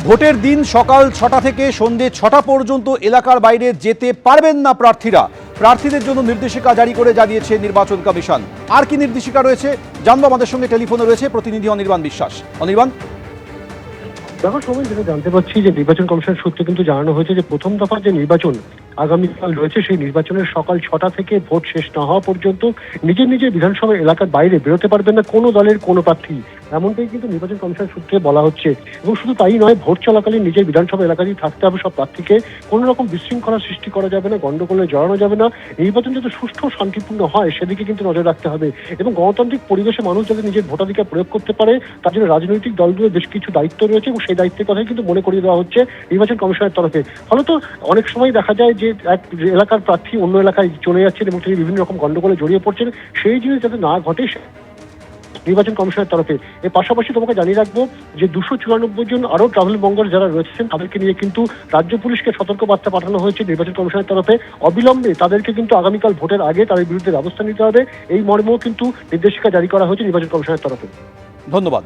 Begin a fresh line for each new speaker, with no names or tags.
ভোটের দিন সকাল 6টা থেকে সন্ধে 6টা পর্যন্ত এলাকার বাইরে যেতে পারবেন না প্রার্থীরা। প্রার্থীদের জন্য নির্দেশিকা জারি করে জানিয়েছে নির্বাচন কমিশন। আর কি নির্দেশিকা রয়েছে জানবো, আমাদের সঙ্গে টেলিফোনে রয়েছে প্রতিনিধি অনির্বাণ বিশ্বাস। অনির্বাণ,
দেখো সময় যেটা জানতে পারছি যে নির্বাচন কমিশন সূত্রে কিন্তু জানানো হয়েছে যে প্রথম দফার যে নির্বাচন আগামীকাল রয়েছে, সেই নির্বাচনের সকাল 6টা থেকে ভোট শেষ না হওয়া পর্যন্ত নিজের নিজের বিধানসভা এলাকার বাইরে বেরোতে পারবেন না কোনো দলের কোনো প্রার্থী, এমনটাই কিন্তু নির্বাচন কমিশন সূত্রে বলা হচ্ছে। এবং শুধু তাই নয়, ভোট চলাকালীন নিজের বিধানসভা এলাকাতেই থাকতে হবে সব প্রার্থীকে। কোনো রকম বিশৃঙ্খলার সৃষ্টি করা যাবে না, গন্ডগোলে জড়ানো যাবে না। নির্বাচন যাতে সুষ্ঠু ও শান্তিপূর্ণ হয় সেদিকে কিন্তু নজর রাখতে হবে। এবং গণতান্ত্রিক পরিবেশে মানুষ যাতে নিজের ভোটাধিকার প্রয়োগ করতে পারে তার জন্য রাজনৈতিক দলগুলোর বেশ কিছু দায়িত্ব রয়েছে, এবং সেই দায়িত্বের কথাই কিন্তু মনে করিয়ে দেওয়া হচ্ছে নির্বাচন কমিশনের তরফে। ফলত অনেক সময় দেখা যায় যে এক এলাকার প্রার্থী অন্য এলাকায় চলে যাচ্ছেন এবং তিনি বিভিন্ন রকম গন্ডগোলে জড়িয়ে পড়ছেন, সেই জিনিস যাতে না ঘটে নির্বাচন কমিশনের তরফে। এর পাশাপাশি তোমাকে জানিয়ে রাখবো যে 294 জন আরো ট্রাভেল ব্লগার যারা রয়েছেন তাদেরকে নিয়ে কিন্তু রাজ্য পুলিশকে সতর্ক বার্তা পাঠানো হয়েছে নির্বাচন কমিশনের তরফে। অবিলম্বে তাদেরকে কিন্তু আগামীকাল ভোটের আগে তাদের বিরুদ্ধে ব্যবস্থা নিতে হবে, এই মর্মেও কিন্তু নির্দেশিকা জারি করা হয়েছে নির্বাচন কমিশনের তরফে।
ধন্যবাদ।